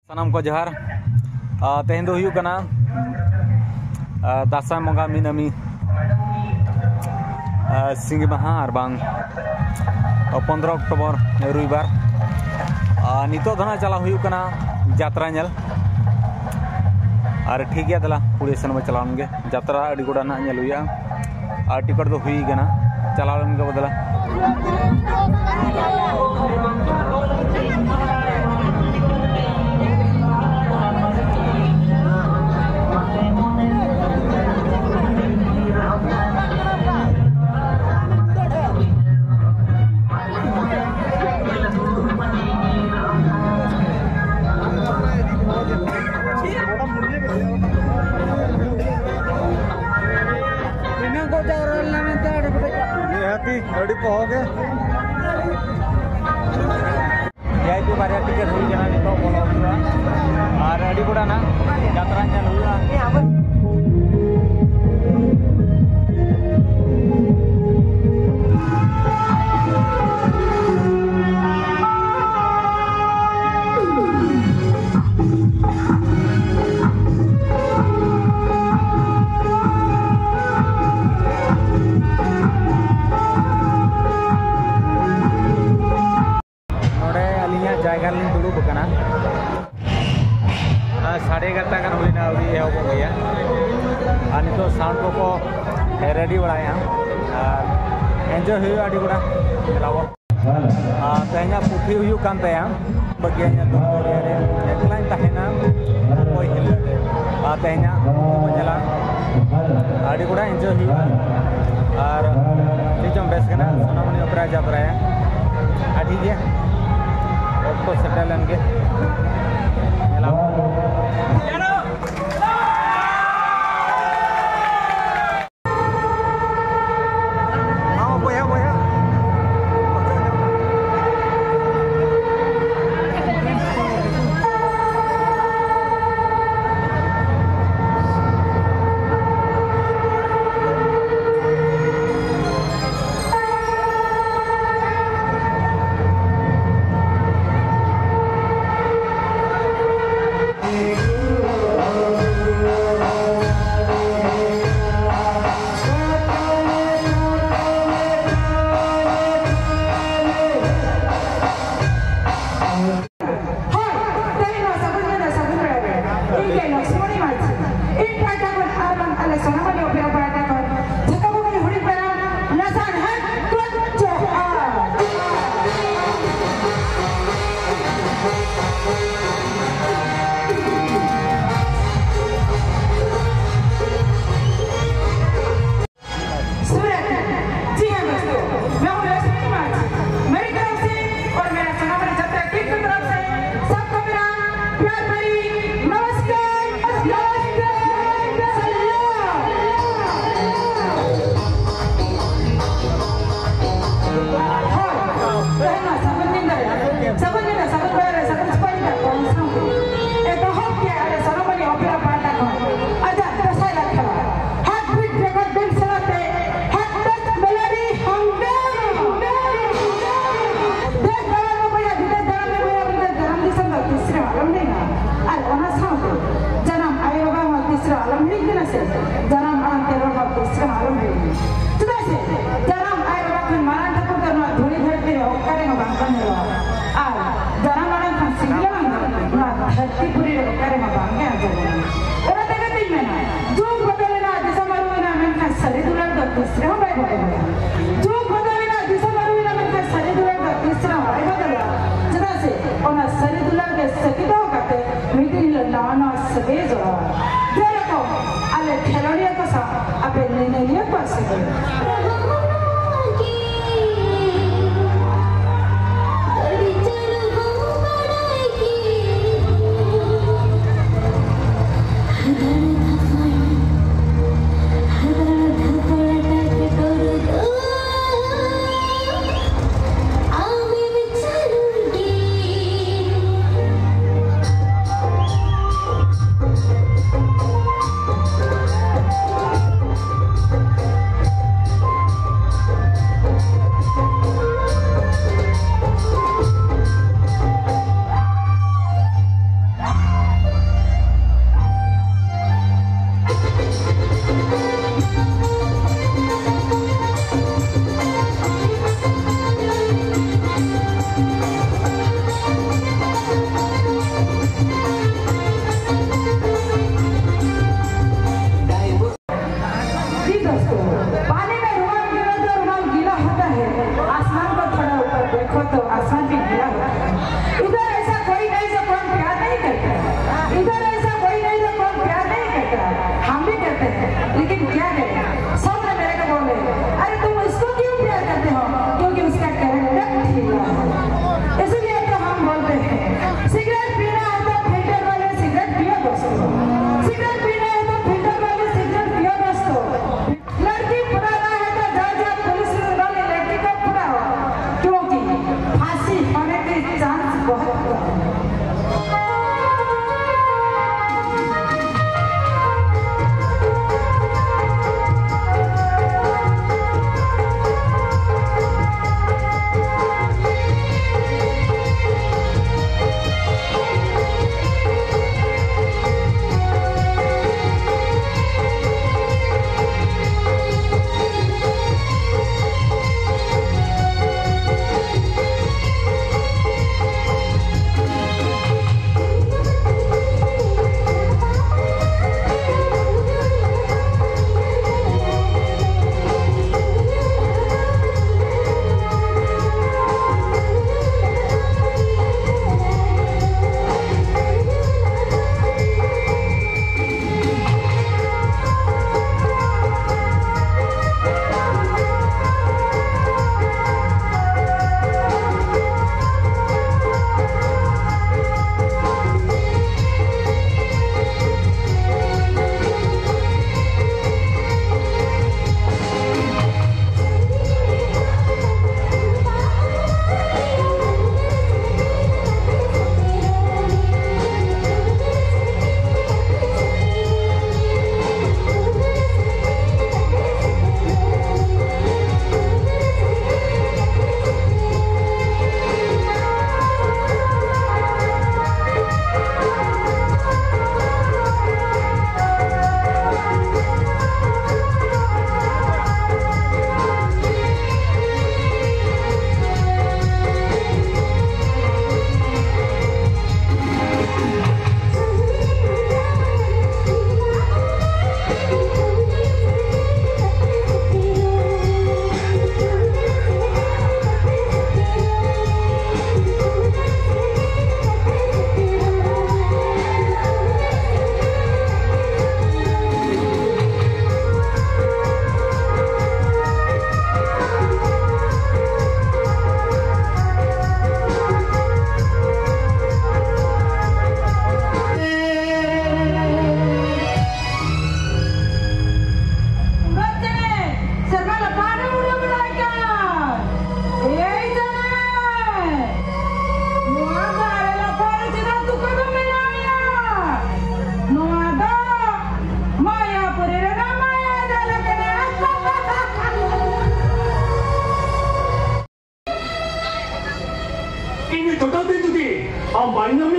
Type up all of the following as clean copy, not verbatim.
सानाम को जोहार तेहन दो हुयु कना दासाय मंगा मिनामी सिंगी माहा और बांग 15 अक्टोबर रविवार नितो धना चला हुयु कना यात्रा नेल और ठीक गया दला पुलिस सन में चलाओगे यात्रा अड़ी गोड़ा ना नेल हुया और टिकट तो हुई गना चलाओ के बदला बारे टिकट हुई जना नितो बोलो और अड़ी गोड़ा ना यात्रा चल हुआ जायगा लिंग दुड़ूब कना 11:30 गान हुईना अवरी एहब गया और नितो साउंड को रेडी बड़ाया और एंजॉय हुई अड़ी गोड़ा चलावो तेहना पुथी हुई कान तया बगिया दो रे एकला तहना कोई हिल तेहना चला अड़ी गोड़ा एंजॉय हुई और निजम बेस कना सोनामणि ओपेरा जात्राया ठीक है तो सेटल लेंगे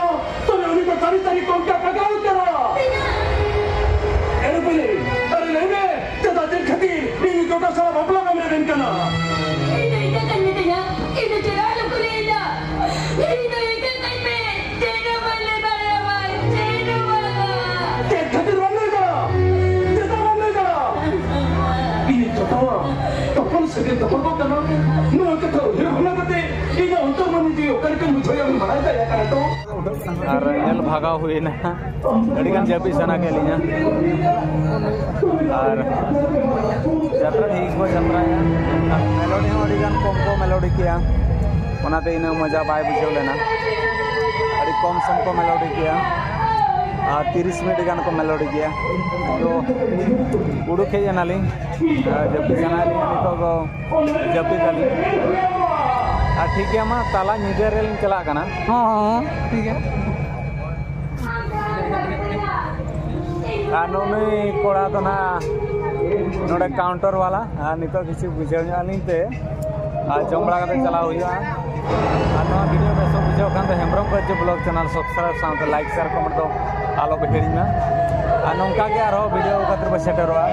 ना तो उन्हीं को सारी तारीख को क्या पकाओ करो अरे बोले अरे नहीं मैं जदा दिन खतीर नहीं तो सारा बबला का मेरे दिन करना ini करने दिया ini चला लोग लेना ini करने में जेनो वाले बारे भाई जेनो वाला के खतीर वाले का जदा वाले का ini coba तपन से तपन को करना नो के तो ये होना करते ini untuk menuju करके मुझे yang बनाया ya karena तो और एल भागा हुई ना अड़ीगन जब सना के लिए और यात्रा ठीक हो यात्रा मेलोडी अड़ीगन कम को मेलोडी किया ओनाते इन मजा बाय बुझे लेना अड़ी कम सम को मेलोडी किया 30 मिनट गान को मेलोडी किया तो उड़ुके नाली जब सना तो जब खाली ठीक है मा ताला निजे रेल चला करना हाँ ठीक है नोनी कोड़ा तो ना नोड़े काउंटर वाला नितो किसी बुझे ते जम बड़ा चला हुआ वीडियो में सब बुझे तो हेम्ब्रम को ब्लॉग चैनल सब्सक्राइब साथ लाइक शेयर कमेंट तो आलो पे हिड़ीना नौका के वीडियो खातिर सेटरवा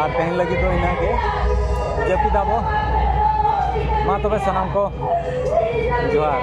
और तेहन लगी तो इना के जपिदाबो मा तबे सनाम को जोहार।